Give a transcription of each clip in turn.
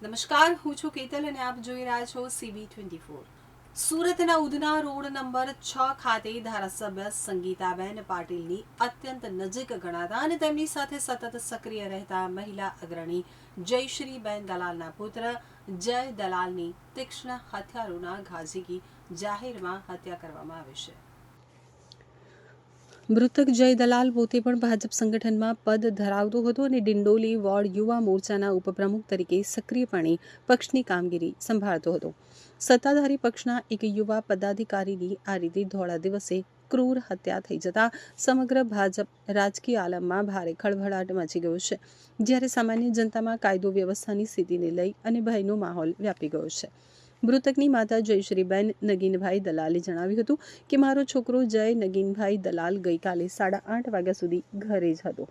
નમસ્કાર, હું છું કેતલ અને આપ જોઈ રહ્યા છો CV24। સુરતના ઉધના રોડ નંબર 6 ખાતે ધારાસભ્ય સંગીતાબેન પાટીલની અત્યંત નજીક ગણાતા અને તેમની સાથે સતત સક્રિય રહેતા મહિલા અગ્રણી જયશ્રીબેન દલાલના પુત્ર જય દલાલની તીક્ષ્ણ હથિયારોના ઘા ઝીકી જાહેરમાં હત્યા કરવામાં આવી છે। મૃતક જય દલાલ પોતે પણ ભાજપ સંગઠનમાં પદ ધરાવતો હતો અને ડિંડોલી વોર્ડ યુવા મોરચાના ઉપપ્રમુખ તરીકે સક્રિયપણે પક્ષની કામગીરી સંભાળતો હતો। સત્તાધારી પક્ષના એક યુવા પદાધિકારીની આ રીતે ધોળા દિવસે ક્રૂર હત્યા થઈ જતા સમગ્ર ભાજપ રાજકીય આલમમાં ભારે ખળભળાટ મચી ગયો છે, જ્યારે સામાન્ય જનતામાં કાયદો વ્યવસ્થાની સ્થિતિને લઈ અને ભયનો માહોલ વ્યાપી ગયો છે। મૃતકની માતા જયશ્રીબેન નગીનભાઈ દલાલે જણાવ્યું હતું કે મારો છોકરો જય નગીનભાઈ દલાલ ગઈકાલે 8:30 વાગ્યા સુધી ઘરે જ હતો।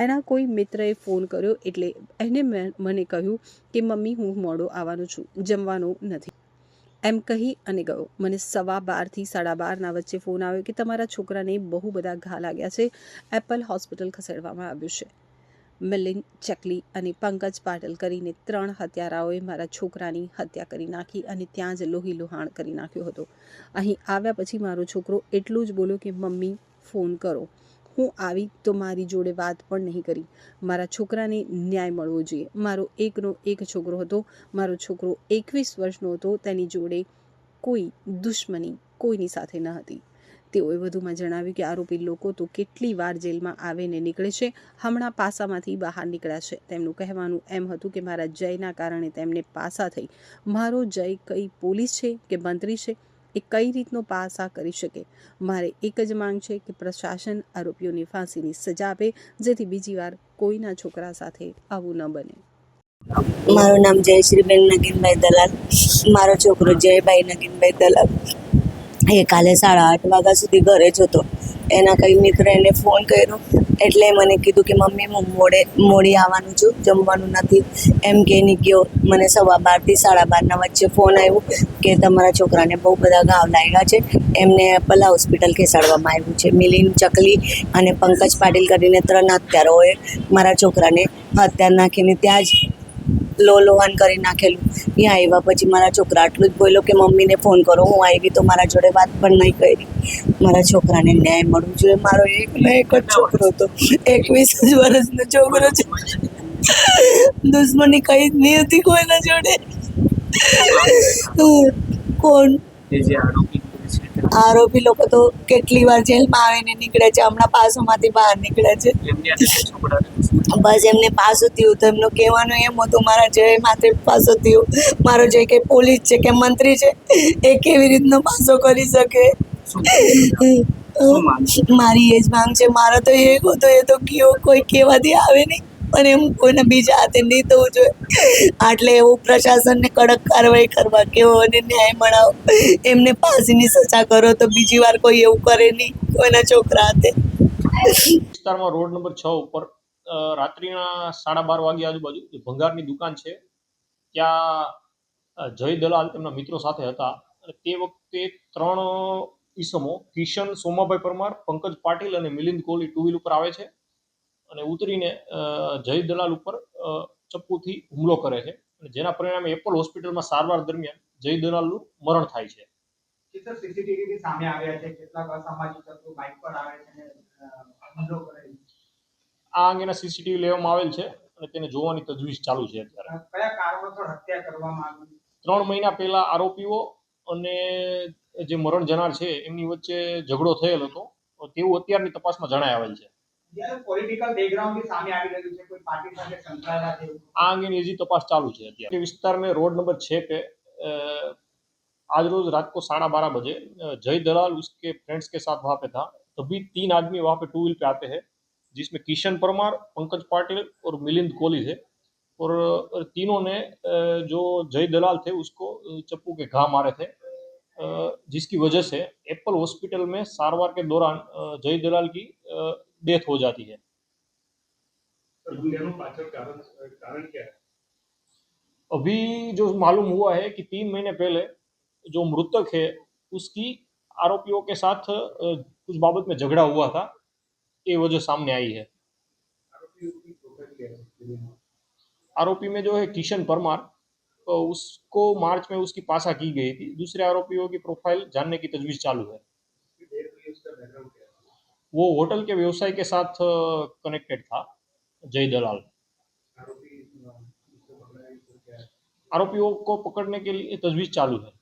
એના કોઈ મિત્રએ ફોન કર્યો એટલે એને મને કહ્યું કે મમ્મી, હું મોડો આવવાનો છું, જમવાનું નથી એમ કહી અને ગયો। મને 12:15 થી 12:30ના વચ્ચે ફોન આવ્યો કે તમારા છોકરાને બહુ બધા ઘા લાગ્યા છે, એપલ હોસ્પિટલ ખસેડવામાં આવ્યું છે। મિલિંદ, ચકલી અને પંકજ પાટીલ કરીને 3 હત્યારાઓએ મારા છોકરાની હત્યા કરી નાખી અને ત્યાં જ લોહી લુહાણ કરી નાખ્યો હતો। અહીં આવ્યા પછી મારો છોકરો એટલું જ બોલ્યો કે મમ્મી, ફોન કરો। હું આવી તો મારી જોડે વાત પણ નહીં કરી। મારા છોકરાને ન્યાય મળવો જોઈએ। મારો એકનો એક છોકરો હતો। મારો છોકરો 21 વર્ષનો હતો। તેની જોડે કોઈ દુશ્મની કોઈની સાથે ન હતી। તેઓએ વધુમાં જણાવ્યું કે આરોપી લોકો તો કેટલી વાર જેલમાં આવે ને નીકળે છે, હમણાં પાસામાંથી બહાર નીકળ્યા છે। તેમનું કહેવાનું એમ હતું કે મારા જયના કારણે તેમને પાસા થઈ। મારો જય કઈ પોલીસ છે કે મંત્રી છે, એ કઈ રીતનો પાસા કરી શકે? મારે એક જ માંગ છે કે પ્રશાસન આરોપીઓને ફાંસીની સજા આપે, જેથી બીજી વાર કોઈના છોકરા સાથે આવું ન બને। મારું નામ જયશ્રીબેન નગીનભાઈ દલાલ, મારો છોકરો જયભાઈ નગીનભાઈ દલાલ એ કાલે 8:30 વાગ્યા સુધી ઘરે જ હતો। એના કંઈ મિત્ર એને ફોન કર્યો એટલે મને કીધું કે મમ્મી, હું મોડી આવવાનું છું, જમવાનું નથી એમ કહીને ગયો। મને 12:15 થી 12:30ના વચ્ચે ફોન આવ્યો કે તમારા છોકરાને બહુ બધા ઘાવ લાગ્યા છે, એમને એપલ હોસ્પિટલ ખસેડવામાં આવ્યું છે। મિલિંદ, ચકલી અને પંકજ પાટીલ કરીને 3 હત્યારાઓએ મારા છોકરાને હત્યા નાખીને ત્યાં જ લોહન કરી નાખેલું। ત્યાં આવ્યા પછી મારા છોકરા આટલું જ બોલ્યો કે મમ્મીને ફોન કરો। હું આવી તો મારા જોડે વાત પણ નહીં કરી। મારા છોકરાને ન્યાય મળવું જોઈએ। મારો એકનો એક જ છોકરો હતો, 21 જ વર્ષનો છોકરો છે। દુશ્મની કઈ જ નહીં હતી કોઈના જોડે। કોણ આરોપી લોકો તો કેટલી વાર જેલમાં આવીને નીકળે છે, હમણાં પાસોમાંથી બહાર નીકળે છે। બસ એમને પાસું થયું તો એમનું કહેવાનું એમ હતું મારા જય માથે પાસો થયું। મારો જય કે પોલીસ છે કે મંત્રી છે, એ કેવી રીતનો પાસો કરી શકે? મારી એ જ માંગ છે। મારો તો એક હતો, એ તો કયો કોઈ કહેવાથી આવે નહીં, પણ એમ કોઈના બીજા હાથે નહીં થવું જોઈએ। આટલે એવું પ્રશાસનને કડક કાર્યવાહી કરવા કેવો અને ન્યાય મળાવો, એમને ફાંસીની સજા કરો તો બીજી વાર કોઈ એવું કરે નહીં કોઈના છોકરા હાથે। વિસ્તારમાં રોડ નંબર 6 ઉપર રાત્રિના 12:30 વાગ્યા આજુબાજુ ભંગારની દુકાન છે, ત્યાં જય દલાલ તેમના મિત્રો સાથે હતા અને તે વખતે 3 ઈસમો કિશન સોમાભાઈ પરમાર, પંકજ પાટીલ અને મિલિંદ કોહલી 2 વ્હીલ ઉપર આવે છે અને ઉતરીને જય દલાલ ઉપર ચપ્પુથી હુમલો કરે છે અને જેના પરિણામે એપલ હોસ્પિટલમાં સારવાર દરમિયાન જય દલાલનું મરણ થાય છે। સીસીટીવી સામે આવ્યા છે, કેટલાક અસામાજિક તત્વો બાઇક પર આવે છે અને હુમલો કરે છે। આ અંગેના સીસીટીવી લેવામાં આવેલ છે અને તેને જોવાની તજવીજ ચાલુ છે। અત્યારે કયા કારણોસર હત્યા કરવામાં આવી? 3 મહિના પહેલા આરોપીઓ અને જે મરણ જનાર છે એમની વચ્ચે ઝઘડો થયેલ હતો, તેવું અત્યારની તપાસમાં જણાય આવેલ છે। પોલિટિકલ બેકગ્રાઉન્ડ भी સામે આવી રહ્યું છે, કોઈ પાર્ટી સાથે સંકળાયેલા છે? આ અંગેની હજી તપાસ ચાલુ છે। અત્યારે વિસ્તાર में रोड नंबर 6 पे आज रोज रात को 12:30 बजे जय दलाल उसके फ्रेंड्स के साथ वहां पे था। तभी 3 आदमी वहां पे 2 व्हील पे आते हैं, जिसमें किशन परमार, पंकज पाटिल और मिलिंद कोहली थे और तीनों ने जो जय दलाल थे उसको चप्पू के घा मारे थे, जिसकी वजह से एप्पल हॉस्पिटल में सारवार के दौरान जय दलाल की डेथ हो जाती है। कारण क्या है? अभी जो मालूम हुआ है कि 3 महीने पहले जो मृतक है उसकी आरोपियों के साथ कुछ बाबत में झगड़ा हुआ था, ये वजह सामने आई है। आरोपी में जो है किशन परमार, उसको मार्च में उसकी पासा की गई थी। दूसरे आरोपियों की प्रोफाइल जानने की तजवीज चालू है। वो होटल के व्यवसाय के साथ कनेक्टेड था, जय दलाल। आरोपियों को पकड़ने के लिए तजवीज चालू है।